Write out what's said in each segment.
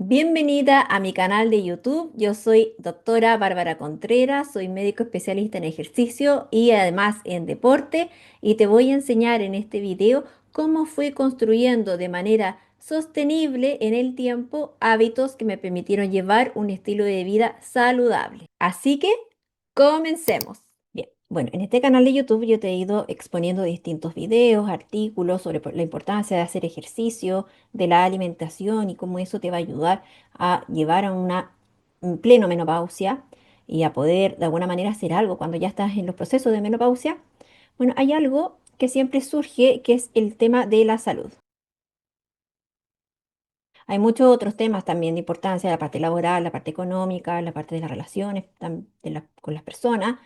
Bienvenida a mi canal de YouTube. Yo soy doctora Bárbara Contreras, soy médico especialista en ejercicio y además en deporte y te voy a enseñar en este video cómo fui construyendo de manera sostenible en el tiempo hábitos que me permitieron llevar un estilo de vida saludable. Así que comencemos. Bien, bueno, en este canal de YouTube yo te he ido exponiendo distintos videos, artículos sobre la importancia de hacer ejercicio, de la alimentación y cómo eso te va a ayudar a llevar a un pleno menopausia y a poder de alguna manera hacer algo cuando ya estás en los procesos de menopausia. Bueno, hay algo que siempre surge que es el tema de la salud. Hay muchos otros temas también de importancia, la parte laboral, la parte económica, la parte de las relaciones con las personas,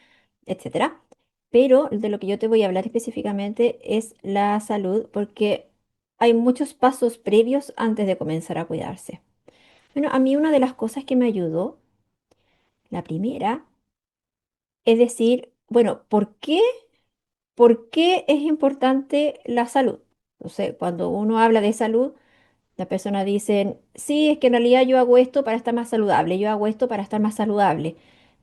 etcétera. Pero de lo que yo te voy a hablar específicamente es la salud, porque hay muchos pasos previos antes de comenzar a cuidarse. Bueno, a mí una de las cosas que me ayudó, la primera, es decir, bueno, ¿por qué es importante la salud? Entonces, cuando uno habla de salud, las personas dicen, sí, es que en realidad yo hago esto para estar más saludable, yo hago esto para estar más saludable.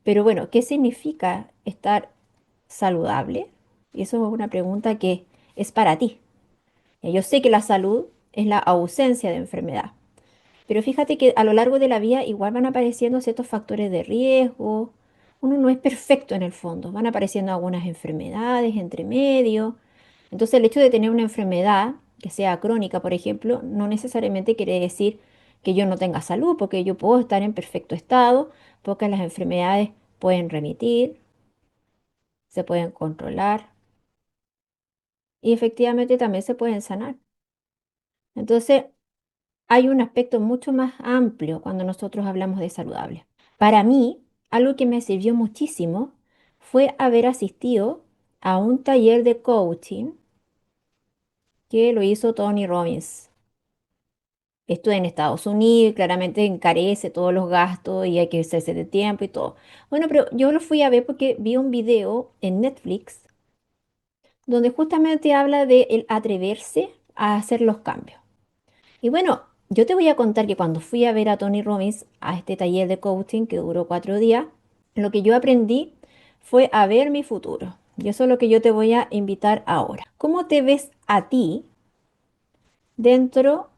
Pero bueno, ¿qué significa estar saludable? Y eso es una pregunta que es para ti. Yo sé que la salud es la ausencia de enfermedad, pero fíjate que a lo largo de la vida igual van apareciendo ciertos factores de riesgo. Uno no es perfecto en el fondo, van apareciendo algunas enfermedades entre medio. Entonces el hecho de tener una enfermedad que sea crónica, por ejemplo, no necesariamente quiere decir que yo no tenga salud, porque yo puedo estar en perfecto estado, porque las enfermedades pueden remitir, se pueden controlar y efectivamente también se pueden sanar. Entonces hay un aspecto mucho más amplio cuando nosotros hablamos de saludable. Para mí, algo que me sirvió muchísimo fue haber asistido a un taller de coaching que lo hizo Tony Robbins. Esto en Estados Unidos, claramente encarece todos los gastos y hay que hacerse de tiempo y todo. Bueno, pero yo lo fui a ver porque vi un video en Netflix donde justamente habla de el atreverse a hacer los cambios. Y bueno, yo te voy a contar que cuando fui a ver a Tony Robbins a este taller de coaching que duró 4 días, lo que yo aprendí fue a ver mi futuro. Y eso es lo que yo te voy a invitar ahora. ¿Cómo te ves a ti dentro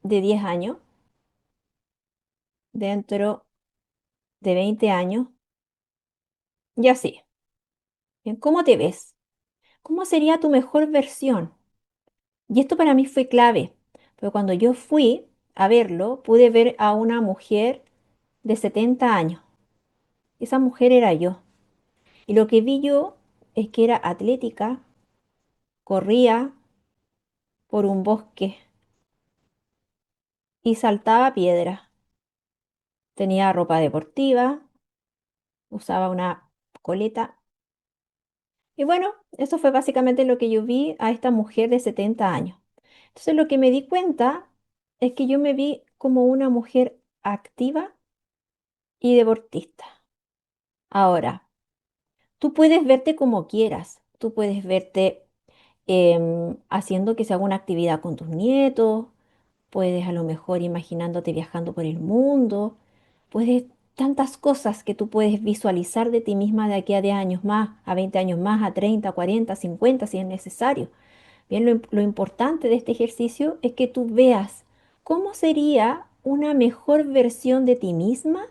de 10 años, dentro de 20 años y así? Bien, ¿cómo te ves? ¿Cómo sería tu mejor versión? Y esto para mí fue clave, porque cuando yo fui a verlo, pude ver a una mujer de 70 años. Esa mujer era yo. Y lo que vi yo es que era atlética, corría por un bosque y saltaba piedras. Tenía ropa deportiva, usaba una coleta. Y bueno, eso fue básicamente lo que yo vi a esta mujer de 70 años. Entonces lo que me di cuenta es que yo me vi como una mujer activa y deportista. Ahora, tú puedes verte como quieras. Tú puedes verte haciendo que se haga una actividad con tus nietos. Puedes a lo mejor imaginándote viajando por el mundo. Puedes tantas cosas que tú puedes visualizar de ti misma de aquí a 10 años más, a 20 años más, a 30, 40, 50 si es necesario. Bien, lo importante de este ejercicio es que tú veas cómo sería una mejor versión de ti misma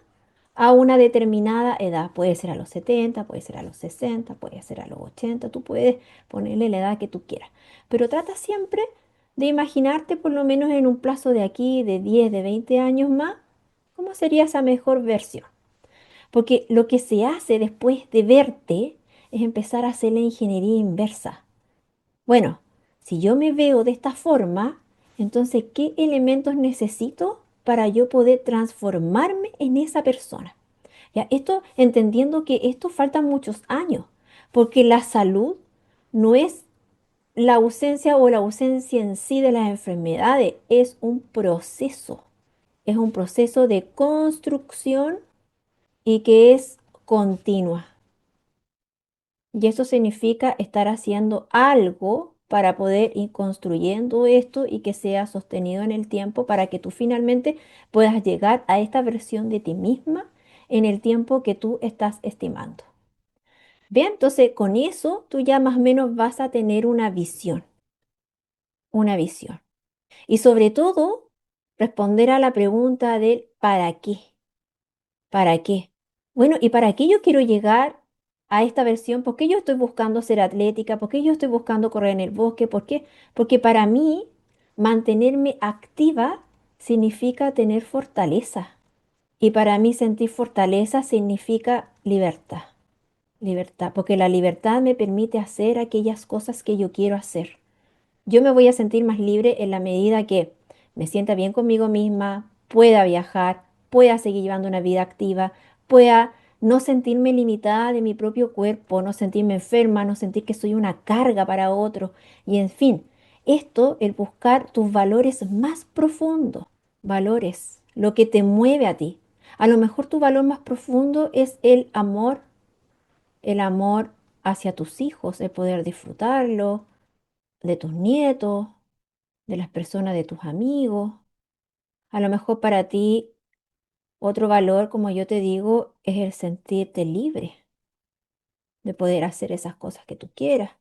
a una determinada edad. Puede ser a los 70, puede ser a los 60, puede ser a los 80, tú puedes ponerle la edad que tú quieras. Pero trata siempre de imaginarte por lo menos en un plazo de aquí, de 10, de 20 años más, cómo sería esa mejor versión. Porque lo que se hace después de verte es empezar a hacer la ingeniería inversa. Bueno, si yo me veo de esta forma, entonces, ¿qué elementos necesito para yo poder transformarme en esa persona? Ya, esto entendiendo que esto faltan muchos años, porque la salud no es la ausencia o la ausencia en sí de las enfermedades, es un proceso de construcción y que es continua. Y eso significa estar haciendo algo para poder ir construyendo esto y que sea sostenido en el tiempo para que tú finalmente puedas llegar a esta versión de ti misma en el tiempo que tú estás estimando. Bien, entonces con eso tú ya más o menos vas a tener una visión, una visión. Y sobre todo, responder a la pregunta del ¿para qué? ¿Para qué? Bueno, ¿y para qué yo quiero llegar a esta versión? ¿Por qué yo estoy buscando ser atlética? ¿Por qué yo estoy buscando correr en el bosque? ¿Por qué? Porque para mí mantenerme activa significa tener fortaleza. Y para mí sentir fortaleza significa libertad. Libertad, porque la libertad me permite hacer aquellas cosas que yo quiero hacer. Yo me voy a sentir más libre en la medida que me sienta bien conmigo misma, pueda viajar, pueda seguir llevando una vida activa, pueda no sentirme limitada de mi propio cuerpo, no sentirme enferma, no sentir que soy una carga para otros. Y en fin, esto, el buscar tus valores más profundos, valores, lo que te mueve a ti. A lo mejor tu valor más profundo es el amor hacia tus hijos, el poder disfrutarlo, de tus nietos, de las personas, de tus amigos. A lo mejor para ti otro valor, como yo te digo, es el sentirte libre de poder hacer esas cosas que tú quieras.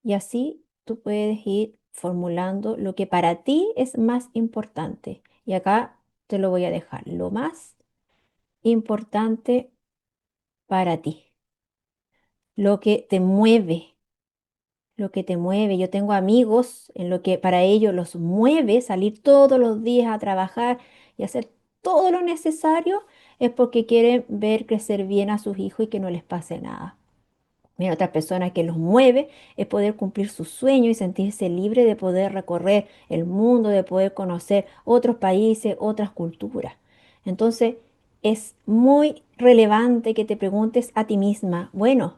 Y así tú puedes ir formulando lo que para ti es más importante. Y acá te lo voy a dejar. Lo más importante para ti. Lo que te mueve. Lo que te mueve. Yo tengo amigos en lo que para ellos los mueve salir todos los días a trabajar y hacer todo lo necesario es porque quieren ver crecer bien a sus hijos y que no les pase nada. Mira, otra persona que los mueve es poder cumplir sus sueños y sentirse libre de poder recorrer el mundo, de poder conocer otros países, otras culturas. Entonces, es muy relevante que te preguntes a ti misma, bueno,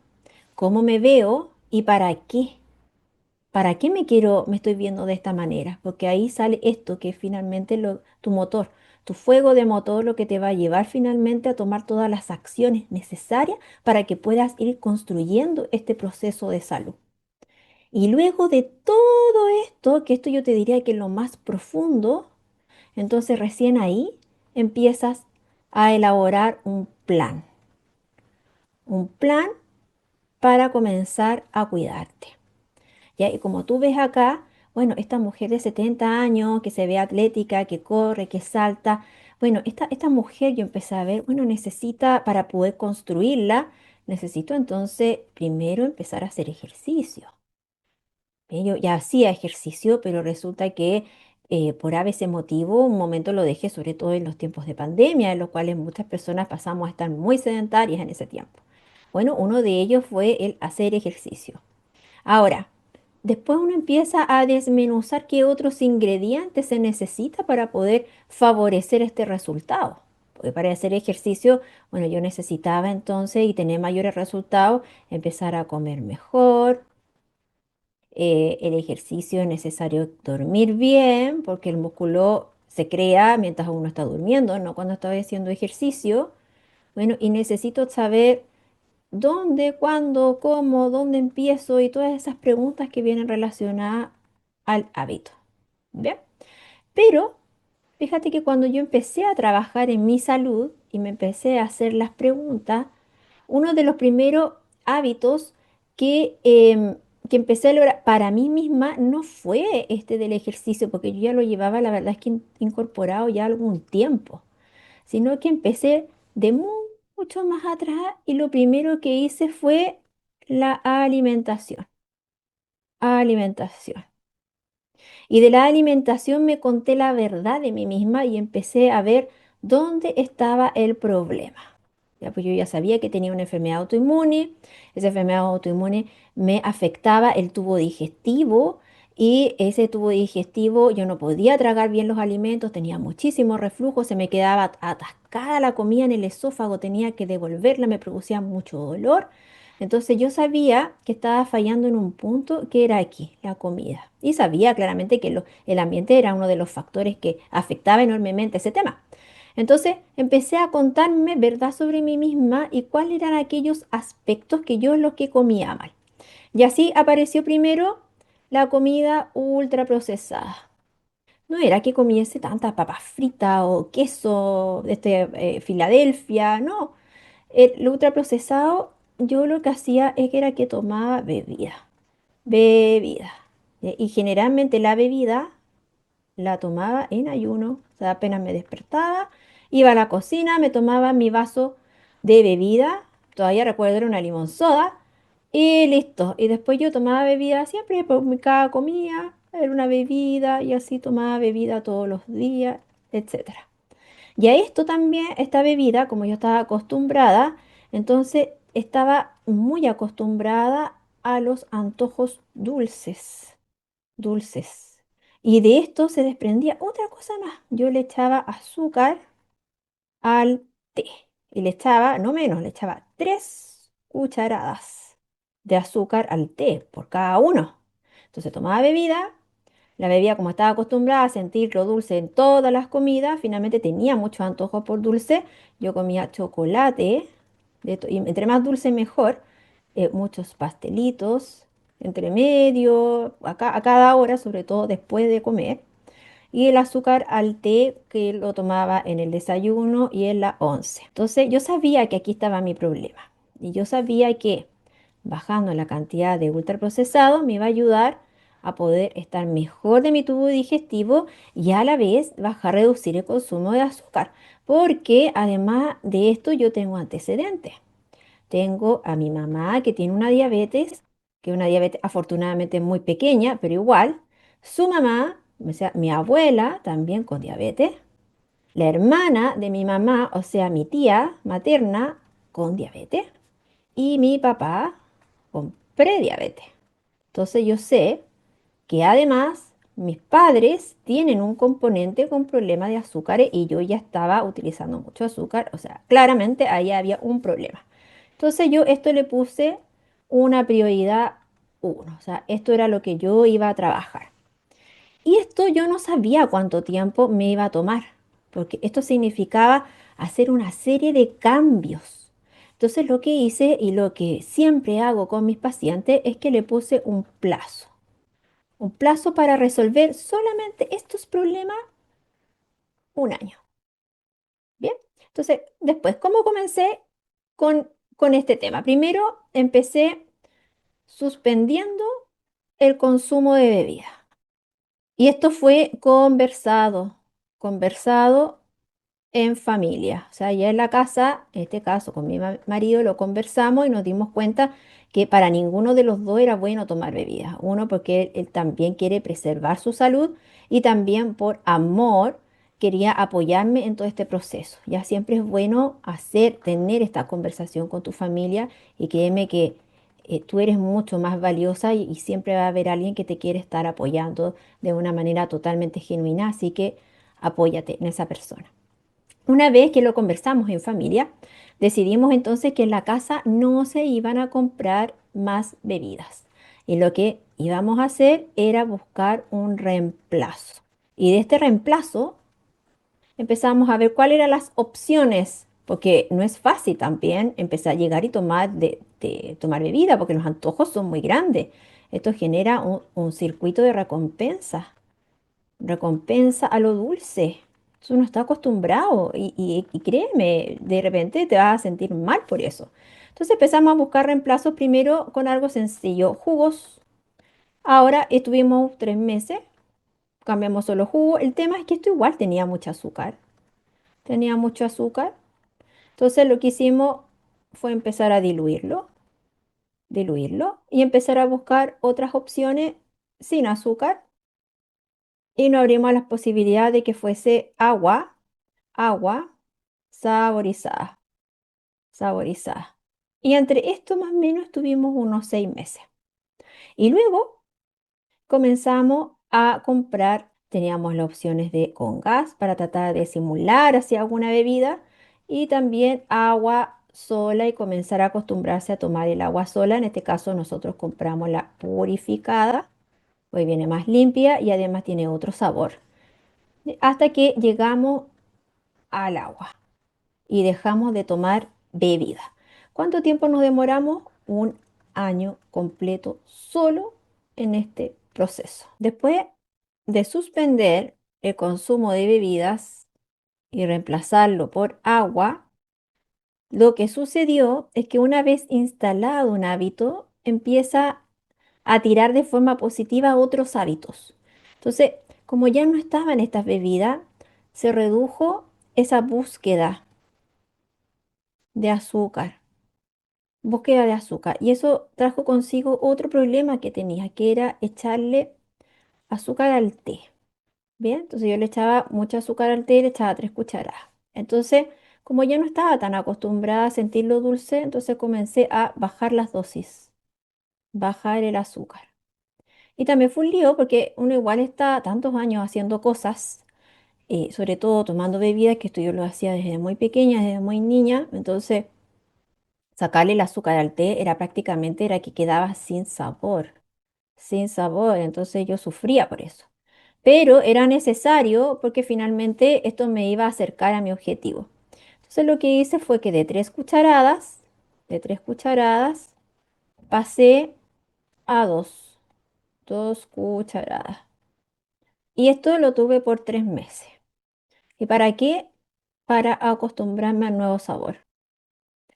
¿cómo me veo y para qué? ¿Para qué me estoy viendo de esta manera? Porque ahí sale esto que es finalmente tu motor, tu fuego de motor, lo que te va a llevar finalmente a tomar todas las acciones necesarias para que puedas ir construyendo este proceso de salud. Y luego de todo esto, que esto yo te diría que es lo más profundo, entonces recién ahí empiezas a elaborar un plan para comenzar a cuidarte. ¿Ya? Y como tú ves acá, bueno, esta mujer de 70 años que se ve atlética, que corre, que salta, bueno, esta mujer yo empecé a ver, bueno, necesita, para poder construirla, necesito entonces primero empezar a hacer ejercicio. Bien, yo ya hacía ejercicio, pero resulta que por a veces motivo, un momento lo dejé, sobre todo en los tiempos de pandemia, en los cuales muchas personas pasamos a estar muy sedentarias en ese tiempo. Bueno, uno de ellos fue el hacer ejercicio. Ahora, después uno empieza a desmenuzar qué otros ingredientes se necesita para poder favorecer este resultado. Porque para hacer ejercicio, bueno, yo necesitaba entonces y tener mayores resultados, empezar a comer mejor. El ejercicio es necesario dormir bien porque el músculo se crea mientras uno está durmiendo, no cuando está haciendo ejercicio. Bueno, y necesito saber dónde, cuándo, cómo, dónde empiezo y todas esas preguntas que vienen relacionadas al hábito. ¿Bien? Pero fíjate que cuando yo empecé a trabajar en mi salud y me empecé a hacer las preguntas, uno de los primeros hábitos que empecé a lograr para mí misma no fue este del ejercicio, porque yo ya lo llevaba, la verdad es que incorporado ya algún tiempo, sino que empecé de mucho más atrás y lo primero que hice fue la alimentación. Alimentación. Y de la alimentación me conté la verdad de mí misma y empecé a ver dónde estaba el problema. Ya, pues yo ya sabía que tenía una enfermedad autoinmune. Esa enfermedad autoinmune me afectaba el tubo digestivo y ese tubo digestivo yo no podía tragar bien los alimentos, tenía muchísimo reflujo, se me quedaba atascada la comida en el esófago, tenía que devolverla, me producía mucho dolor. Entonces yo sabía que estaba fallando en un punto que era aquí, la comida. Y sabía claramente que el ambiente era uno de los factores que afectaba enormemente ese tema. Entonces empecé a contarme verdad sobre mí misma y cuáles eran aquellos aspectos que yo lo que comía mal. Y así apareció primero la comida ultraprocesada. No era que comiese tantas papas fritas o queso, Filadelfia, no. El ultraprocesado, yo lo que hacía es que era que tomaba bebida. Y generalmente la bebida la tomaba en ayuno, o sea, apenas me despertaba, iba a la cocina, me tomaba mi vaso de bebida, todavía recuerdo era una limón soda, y listo. Y después yo tomaba bebida siempre, por cada comida era una bebida, y así tomaba bebida todos los días, etcétera. Y a esto también, esta bebida, como yo estaba acostumbrada, entonces estaba muy acostumbrada a los antojos dulces. Y de esto se desprendía otra cosa más. Yo le echaba azúcar al té. Y le echaba, no menos, le echaba 3 cucharadas de azúcar al té por cada uno. Entonces tomaba bebida, la bebía como estaba acostumbrada a sentir lo dulce en todas las comidas, finalmente tenía muchos antojos por dulce. Yo comía chocolate, y entre más dulce mejor, muchos pastelitos, entre medio, a cada hora, sobre todo después de comer. Y el azúcar al té que lo tomaba en el desayuno y en la once. Entonces yo sabía que aquí estaba mi problema. Y yo sabía que bajando la cantidad de ultraprocesado me iba a ayudar a poder estar mejor de mi tubo digestivo y a la vez bajar, reducir el consumo de azúcar. Porque además de esto yo tengo antecedentes. Tengo a mi mamá que tiene una diabetes, que es una diabetes afortunadamente muy pequeña, pero igual. Su mamá, o sea, mi abuela también con diabetes. La hermana de mi mamá, o sea, mi tía materna con diabetes. Y mi papá con prediabetes. Entonces yo sé que además mis padres tienen un componente con problema de azúcares y yo ya estaba utilizando mucho azúcar, o sea, claramente ahí había un problema. Entonces yo esto le puse una prioridad uno, o sea, esto era lo que yo iba a trabajar. Y esto yo no sabía cuánto tiempo me iba a tomar, porque esto significaba hacer una serie de cambios. Entonces lo que hice y lo que siempre hago con mis pacientes es que le puse un plazo para resolver solamente estos problemas, 1 año. Bien, entonces después, ¿cómo comencé con este tema? Primero empecé suspendiendo el consumo de bebida. Y esto fue conversado en familia. O sea, ya en la casa, en este caso con mi marido, lo conversamos y nos dimos cuenta que para ninguno de los dos era bueno tomar bebidas. Uno, porque él también quiere preservar su salud y también por amor quería apoyarme en todo este proceso. Ya siempre es bueno tener esta conversación con tu familia y créeme que tú eres mucho más valiosa y siempre va a haber alguien que te quiere estar apoyando de una manera totalmente genuina, así que apóyate en esa persona. Una vez que lo conversamos en familia, decidimos entonces que en la casa no se iban a comprar más bebidas. Y lo que íbamos a hacer era buscar un reemplazo. Y de este reemplazo empezamos a ver cuáles eran las opciones, porque no es fácil también empezar a llegar y tomar bebida, porque los antojos son muy grandes. Esto genera un circuito de recompensa a lo dulce. Entonces uno está acostumbrado y créeme, de repente te vas a sentir mal por eso. Entonces empezamos a buscar reemplazos primero con algo sencillo, jugos. Ahora estuvimos 3 meses, cambiamos solo jugo. El tema es que esto igual tenía mucho azúcar. Entonces lo que hicimos fue empezar a diluirlo y empezar a buscar otras opciones sin azúcar y no abrimos las posibilidades de que fuese agua saborizada, saborizada. Y entre esto más o menos estuvimos unos 6 meses. Y luego comenzamos a comprar, teníamos las opciones de con gas para tratar de simular hacia alguna bebida y también agua sola y comenzar a acostumbrarse a tomar el agua sola. En este caso nosotros compramos la purificada, pues viene más limpia y además tiene otro sabor. Hasta que llegamos al agua y dejamos de tomar bebida. ¿Cuánto tiempo nos demoramos? 1 año completo solo en este proceso. Después de suspender el consumo de bebidas y reemplazarlo por agua, lo que sucedió es que una vez instalado un hábito, empieza a tirar de forma positiva otros hábitos. Entonces, como ya no estaban estas bebidas, se redujo esa de azúcar, búsqueda de azúcar. Y eso trajo consigo otro problema que tenía, que era echarle azúcar al té. Bien, entonces yo le echaba mucho azúcar al té y le echaba 3 cucharadas. Entonces, como ya no estaba tan acostumbrada a sentirlo dulce, entonces comencé a bajar las dosis, bajar el azúcar. Y también fue un lío porque uno igual está tantos años haciendo cosas, sobre todo tomando bebidas, que esto yo lo hacía desde muy pequeña, desde muy niña. Entonces, sacarle el azúcar al té era prácticamente era que quedaba sin sabor, sin sabor. Entonces yo sufría por eso. Pero era necesario porque finalmente esto me iba a acercar a mi objetivo. Entonces lo que hice fue que de 3 cucharadas, pasé a dos cucharadas. Y esto lo tuve por 3 meses. ¿Y para qué? Para acostumbrarme al nuevo sabor.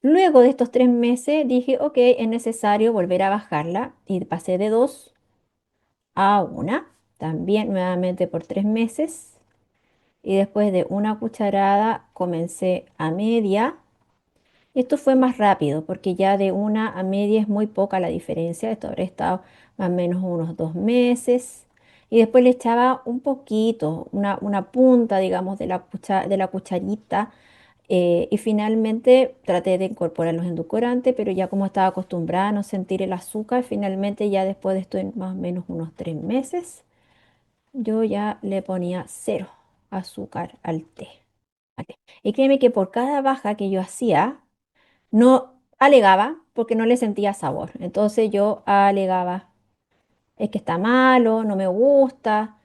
Luego de estos 3 meses dije, ok, es necesario volver a bajarla y pasé de 2 a 1, también nuevamente por 3 meses. Y después de 1 cucharada comencé a media. Esto fue más rápido porque ya de 1 a media es muy poca la diferencia. Esto habrá estado más o menos unos 2 meses. Y después le echaba un poquito, una punta, digamos, de la cucharita. Y finalmente traté de incorporar los edulcorantes, pero ya como estaba acostumbrada a no sentir el azúcar, finalmente ya después de esto en más o menos unos 3 meses, yo ya le ponía 0 azúcar al té. ¿Vale? Y créeme que por cada baja que yo hacía, no alegaba porque no le sentía sabor. Entonces yo alegaba, es que está malo, no me gusta,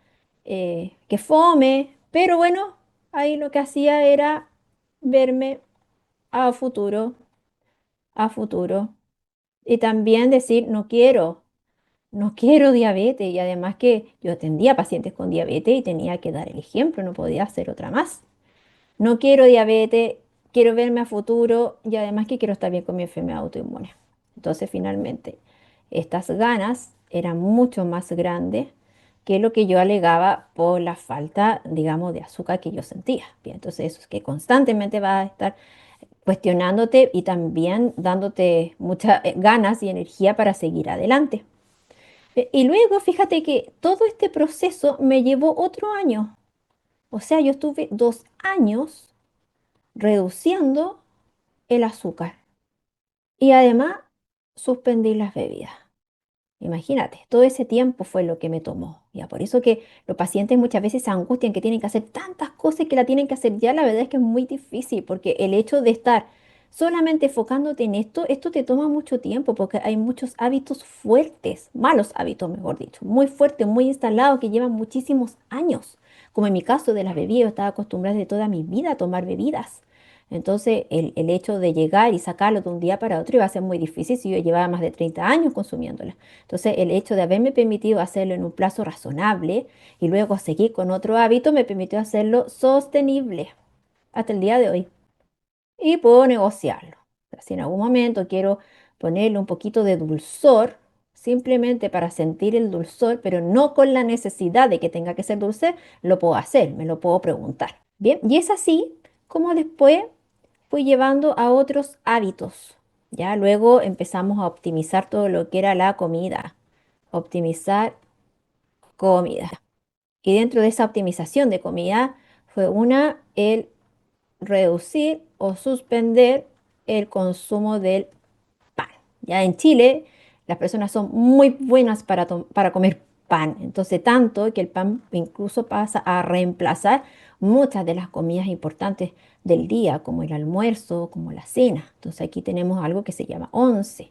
que fome. Pero bueno, ahí lo que hacía era verme a futuro, a futuro. Y también decir, no quiero diabetes. Y además que yo atendía pacientes con diabetes y tenía que dar el ejemplo, no podía hacer otra más. No quiero diabetes, quiero verme a futuro y además que quiero estar bien con mi enfermedad autoinmune. Entonces, finalmente, estas ganas eran mucho más grandes que lo que yo alegaba por la falta, digamos, de azúcar que yo sentía. Bien, entonces, eso es que constantemente vas a estar cuestionándote y también dándote muchas ganas y energía para seguir adelante. Y luego, fíjate que todo este proceso me llevó otro año. O sea, yo estuve 2 años reduciendo el azúcar y además suspendí las bebidas. Imagínate, todo ese tiempo fue lo que me tomó. Ya, por eso que los pacientes muchas veces se angustian que tienen que hacer tantas cosas que la tienen que hacer ya. La verdad es que es muy difícil porque el hecho de estar solamente enfocándote en esto te toma mucho tiempo porque hay muchos hábitos fuertes, malos hábitos, mejor dicho, muy fuertes, muy instalados que llevan muchísimos años. Como en mi caso de las bebidas, yo estaba acostumbrada de toda mi vida a tomar bebidas. Entonces, el hecho de llegar y sacarlo de un día para otro iba a ser muy difícil si yo llevaba más de 30 años consumiéndola. Entonces, el hecho de haberme permitido hacerlo en un plazo razonable y luego seguir con otro hábito me permitió hacerlo sostenible hasta el día de hoy. Y puedo negociarlo. O sea, si en algún momento quiero ponerle un poquito de dulzor, simplemente para sentir el dulzor, pero no con la necesidad de que tenga que ser dulce, lo puedo hacer, me lo puedo preguntar. Bien, y es así como después fui llevando a otros hábitos. Ya luego empezamos a optimizar todo lo que era la comida, optimizar comida. Y dentro de esa optimización de comida fue el reducir o suspender el consumo del pan. Ya en Chile las personas son muy buenas para comer pan, entonces tanto que el pan incluso pasa a reemplazar muchas de las comidas importantes del día, como el almuerzo, como la cena. Entonces aquí tenemos algo que se llama once.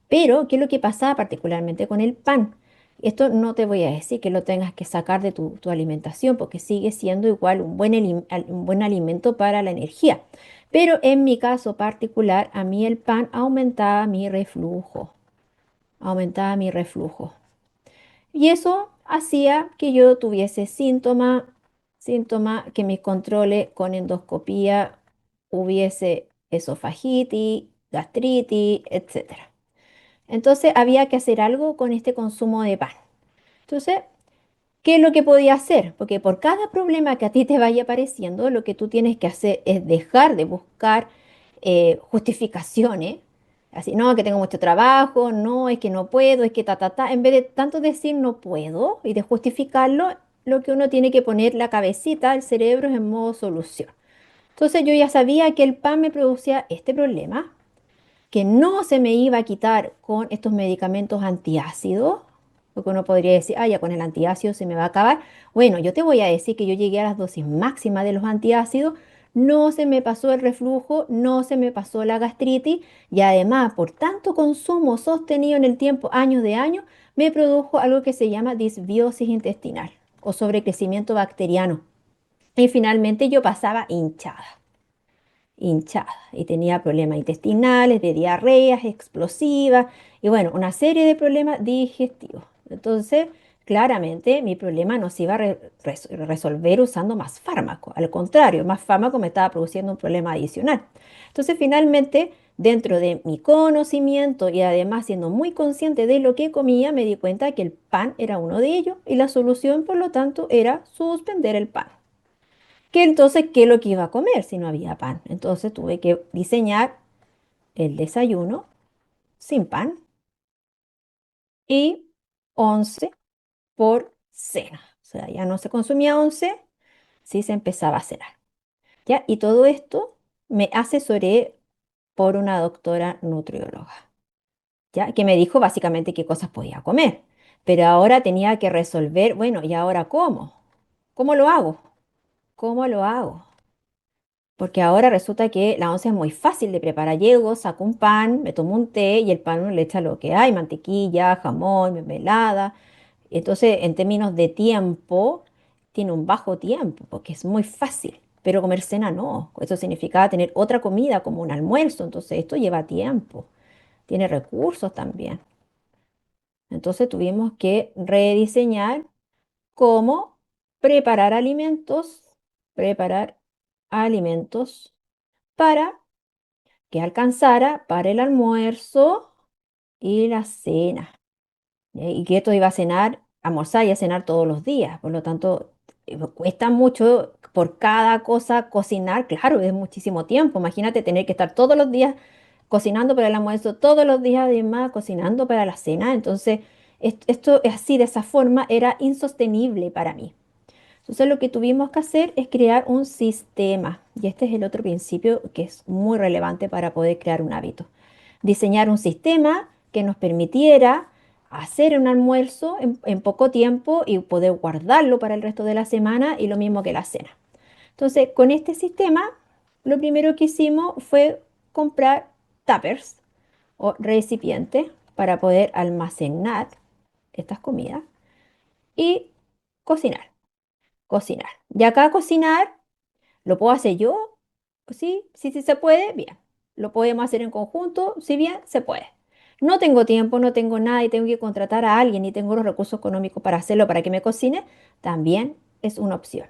Pero, ¿qué es lo que pasa particularmente con el pan? Esto no te voy a decir que lo tengas que sacar de tu alimentación porque sigue siendo igual un buen alimento para la energía. Pero en mi caso particular, a mí el pan aumentaba mi reflujo. aumentaba mi reflujo. Y eso hacía que yo tuviese síntomas, que mis controles con endoscopía hubiese esofagitis, gastritis, etcétera. Entonces había que hacer algo con este consumo de pan. Entonces, ¿qué es lo que podía hacer? Porque por cada problema que a ti te vaya apareciendo, lo que tú tienes que hacer es dejar de buscar justificaciones. Así, no, que tengo mucho trabajo, no, es que no puedo, es que ta, ta, ta. En vez de tanto decir no puedo y de justificarlo, lo que uno tiene que poner la cabecita, el cerebro es en modo solución. Entonces yo ya sabía que el pan me producía este problema, que no se me iba a quitar con estos medicamentos antiácidos, porque uno podría decir, ah, ya con el antiácido se me va a acabar. Bueno, yo te voy a decir que yo llegué a las dosis máximas de los antiácidos, no se me pasó el reflujo, no se me pasó la gastritis y además por tanto consumo sostenido en el tiempo, años de años, me produjo algo que se llama disbiosis intestinal o sobrecrecimiento bacteriano. Y finalmente yo pasaba hinchada y tenía problemas intestinales, de diarreas explosivas y bueno, una serie de problemas digestivos. Entonces, claramente mi problema no se iba a resolver usando más fármaco. Al contrario, más fármaco me estaba produciendo un problema adicional. Entonces, finalmente, dentro de mi conocimiento y además siendo muy consciente de lo que comía, me di cuenta que el pan era uno de ellos y la solución, por lo tanto, era suspender el pan. Que entonces, ¿qué es lo que iba a comer si no había pan? Entonces tuve que diseñar el desayuno sin pan y 11 por cena. O sea, ya no se consumía 11, sí se empezaba a cenar. ¿Ya? Y todo esto me asesoré por una doctora nutrióloga, ¿ya? Que me dijo básicamente qué cosas podía comer. Pero ahora tenía que resolver, bueno, ¿y ahora cómo? ¿Cómo lo hago? ¿Cómo lo hago? Porque ahora resulta que la once es muy fácil de preparar. Llego, saco un pan, me tomo un té y el pan uno le echa lo que hay, mantequilla, jamón, mermelada. Entonces, en términos de tiempo, tiene un bajo tiempo porque es muy fácil. Pero comer cena no. Eso significaba tener otra comida como un almuerzo. Entonces, esto lleva tiempo. Tiene recursos también. Entonces, tuvimos que rediseñar cómo preparar alimentos para que alcanzara para el almuerzo y la cena. Y que esto iba a cenar, almorzar y a cenar todos los días. Por lo tanto, cuesta mucho por cada cosa cocinar. Claro, es muchísimo tiempo. Imagínate tener que estar todos los días cocinando para el almuerzo, todos los días además cocinando para la cena. Entonces, esto así, de esa forma, era insostenible para mí. Entonces lo que tuvimos que hacer es crear un sistema. Y este es el otro principio que es muy relevante para poder crear un hábito. Diseñar un sistema que nos permitiera hacer un almuerzo en poco tiempo y poder guardarlo para el resto de la semana y lo mismo que la cena. Entonces, con este sistema, lo primero que hicimos fue comprar tuppers o recipientes para poder almacenar estas comidas y cocinar. Cocinar. Y acá cocinar, ¿lo puedo hacer yo? Sí, sí, sí se puede, bien. ¿Lo podemos hacer en conjunto? Si bien, se puede. No tengo tiempo, no tengo nada y tengo que contratar a alguien y tengo los recursos económicos para hacerlo, para que me cocine, también es una opción.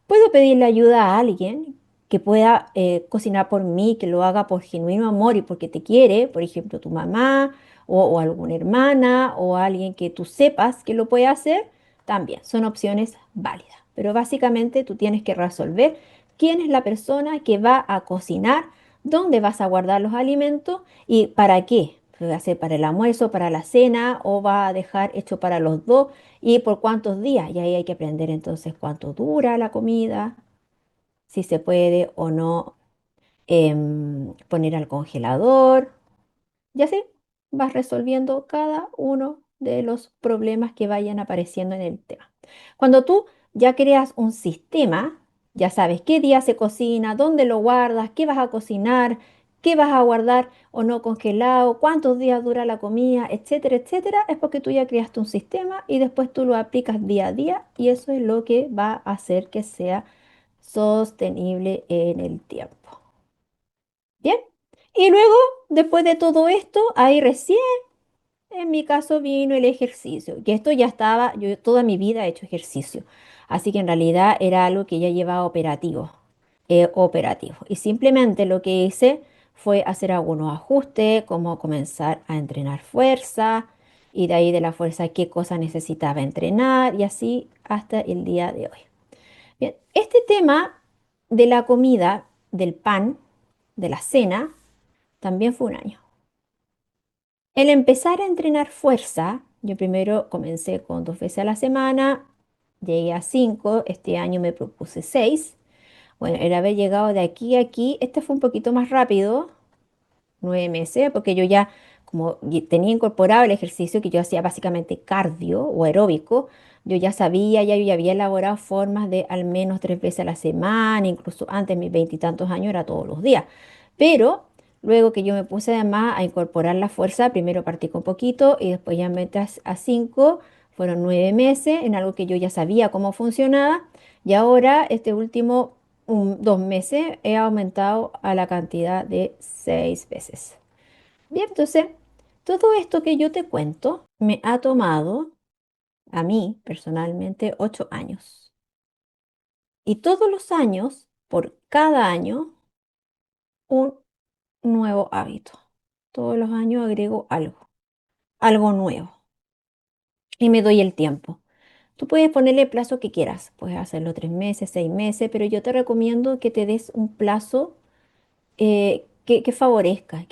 Puedo pedirle ayuda a alguien que pueda cocinar por mí, que lo haga por genuino amor y porque te quiere, por ejemplo, tu mamá o alguna hermana o alguien que tú sepas que lo puede hacer, también son opciones válidas. Pero básicamente tú tienes que resolver quién es la persona que va a cocinar, dónde vas a guardar los alimentos y para qué. ¿Va a ser para el almuerzo, para la cena o va a dejar hecho para los dos y por cuántos días? Y ahí hay que aprender entonces cuánto dura la comida, si se puede o no poner al congelador. Y así vas resolviendo cada uno de los problemas que vayan apareciendo en el tema. Cuando tú ya creas un sistema, ya sabes qué día se cocina, dónde lo guardas, qué vas a cocinar, qué vas a guardar o no congelado, cuántos días dura la comida, etcétera, etcétera, es porque tú ya creaste un sistema y después tú lo aplicas día a día y eso es lo que va a hacer que sea sostenible en el tiempo. Bien. Y luego, después de todo esto, ahí recién En mi caso vino el ejercicio, que esto ya estaba, yo toda mi vida he hecho ejercicio, así que en realidad era algo que ya llevaba operativo. Y simplemente lo que hice fue hacer algunos ajustes, como comenzar a entrenar fuerza, y de ahí de la fuerza qué cosa necesitaba entrenar, y así hasta el día de hoy. Bien, este tema de la comida, del pan, de la cena, también fue un año. El empezar a entrenar fuerza, yo primero comencé con 2 veces a la semana, llegué a 5, este año me propuse 6. Bueno, el haber llegado de aquí a aquí, este fue un poquito más rápido, 9 meses, porque yo ya como tenía incorporado el ejercicio que yo hacía básicamente cardio o aeróbico, yo ya sabía, ya yo ya había elaborado formas de al menos 3 veces a la semana, incluso antes, mis veintitantos años, era todos los días. Pero luego que yo me puse además a incorporar la fuerza, primero partí con poquito y después ya me metí a 5, fueron 9 meses en algo que yo ya sabía cómo funcionaba. Y ahora, este último 2 meses he aumentado a la cantidad de 6 veces. Bien, entonces, todo esto que yo te cuento me ha tomado a mí personalmente 8 años. Y todos los años, por cada año, un nuevo hábito. Todos los años agrego algo, algo nuevo. Y me doy el tiempo. Tú puedes ponerle el plazo que quieras. Puedes hacerlo 3 meses, 6 meses, pero yo te recomiendo que te des un plazo que favorezca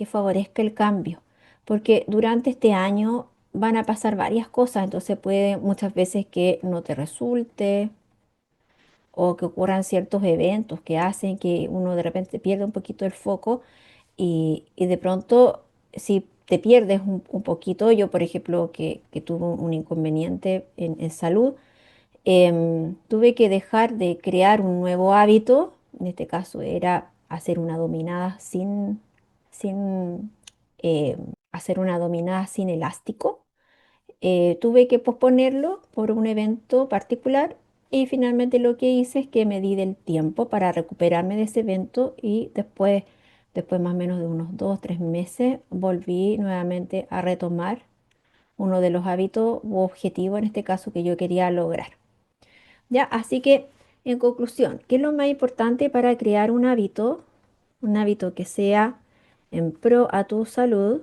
el cambio, porque durante este año van a pasar varias cosas, entonces puede muchas veces que no te resulte o que ocurran ciertos eventos que hacen que uno de repente pierda un poquito el foco y de pronto si te pierdes un poquito, yo por ejemplo que tuve un inconveniente en salud, tuve que dejar de crear un nuevo hábito, en este caso era hacer una dominada sin hacer una dominada sin elástico. Tuve que posponerlo por un evento particular y finalmente lo que hice es que me di del tiempo para recuperarme de ese evento y después más o menos de unos 2, 3 meses, volví nuevamente a retomar uno de los hábitos u objetivos en este caso que yo quería lograr. Ya, así que en conclusión, ¿qué es lo más importante para crear un hábito? Un hábito que sea en pro a tu salud.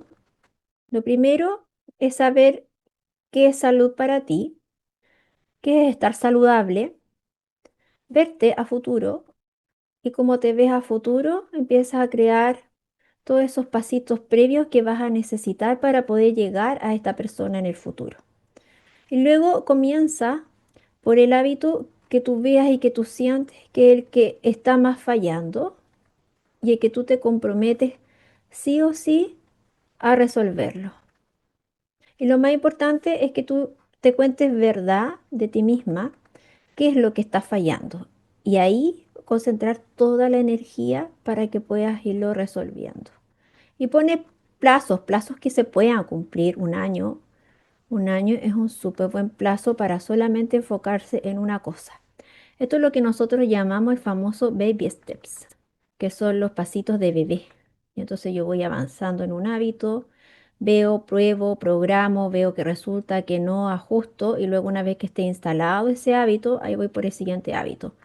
Lo primero es saber qué es salud para ti, qué es estar saludable, verte a futuro y cómo te ves a futuro, empiezas a crear todos esos pasitos previos que vas a necesitar para poder llegar a esta persona en el futuro. Y luego comienza por el hábito que tú veas y que tú sientes que es el que está más fallando y el que tú te comprometes sí o sí a resolverlo. Y lo más importante es que tú te cuentes verdad de ti misma, qué es lo que está fallando. Y ahí concentrar toda la energía para que puedas irlo resolviendo. Y pone plazos que se puedan cumplir un año. Un año es un súper buen plazo para solamente enfocarse en una cosa. Esto es lo que nosotros llamamos el famoso baby steps, que son los pasitos de bebé. Y entonces yo voy avanzando en un hábito, veo, pruebo, programo, veo que resulta que no ajusto y luego una vez que esté instalado ese hábito, ahí voy por el siguiente hábito.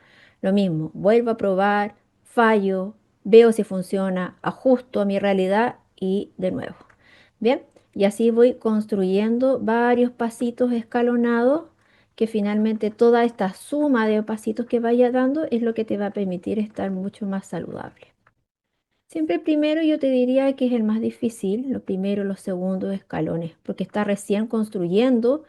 Lo mismo, vuelvo a probar, fallo, veo si funciona, ajusto a mi realidad y de nuevo. Bien, y así voy construyendo varios pasitos escalonados que finalmente toda esta suma de pasitos que vaya dando es lo que te va a permitir estar mucho más saludable. Siempre el primero yo te diría que es el más difícil, lo primero, los segundos escalones, porque está recién construyendo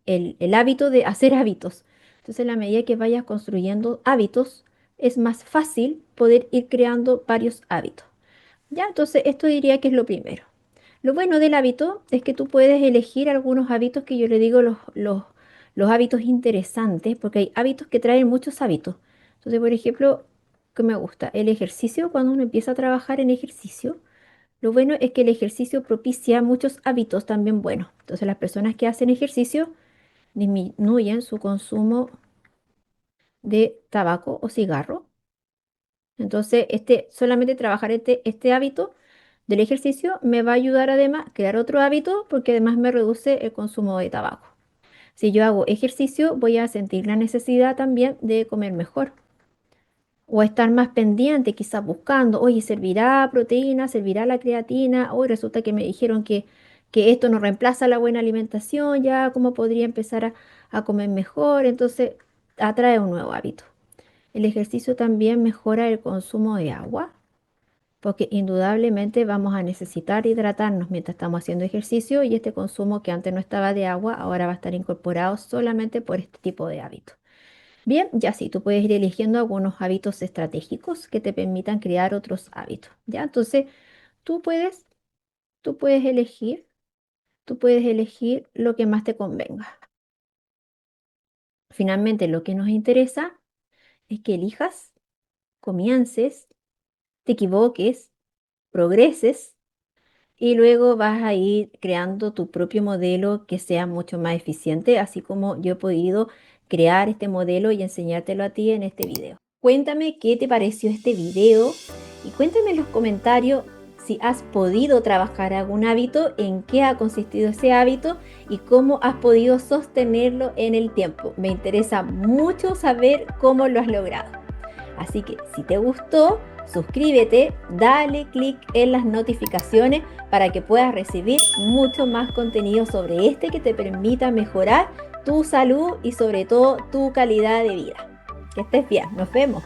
el hábito de hacer hábitos. Entonces, a la medida que vayas construyendo hábitos, es más fácil poder ir creando varios hábitos. Ya, entonces esto diría que es lo primero. Lo bueno del hábito es que tú puedes elegir algunos hábitos que yo le digo los hábitos interesantes, porque hay hábitos que traen muchos hábitos. Entonces, por ejemplo, que me gusta el ejercicio, cuando uno empieza a trabajar en ejercicio, lo bueno es que el ejercicio propicia muchos hábitos también buenos. Entonces, las personas que hacen ejercicio disminuyen su consumo de tabaco o cigarro. Entonces, solamente trabajar este hábito del ejercicio me va a ayudar además a crear otro hábito porque además me reduce el consumo de tabaco. Si yo hago ejercicio, voy a sentir la necesidad también de comer mejor o estar más pendiente, quizás buscando, oye, ¿servirá proteína? ¿Servirá la creatina? Hoy resulta que me dijeron que esto no reemplaza la buena alimentación, ya cómo podría empezar a comer mejor. Entonces, atrae un nuevo hábito. El ejercicio también mejora el consumo de agua, porque indudablemente vamos a necesitar hidratarnos mientras estamos haciendo ejercicio y este consumo que antes no estaba de agua, ahora va a estar incorporado solamente por este tipo de hábitos. Bien, ya sí, tú puedes ir eligiendo algunos hábitos estratégicos que te permitan crear otros hábitos, ¿ya? Entonces, tú puedes, tú puedes elegir, tú puedes elegir lo que más te convenga. Finalmente, lo que nos interesa es que elijas, comiences, te equivoques, progreses y luego vas a ir creando tu propio modelo que sea mucho más eficiente, así como yo he podido crear este modelo y enseñártelo a ti en este video. Cuéntame qué te pareció este video y cuéntame en los comentarios si has podido trabajar algún hábito, en qué ha consistido ese hábito y cómo has podido sostenerlo en el tiempo. Me interesa mucho saber cómo lo has logrado. Así que si te gustó, suscríbete, dale clic en las notificaciones para que puedas recibir mucho más contenido sobre este que te permita mejorar tu salud y sobre todo tu calidad de vida. Que estés bien, nos vemos.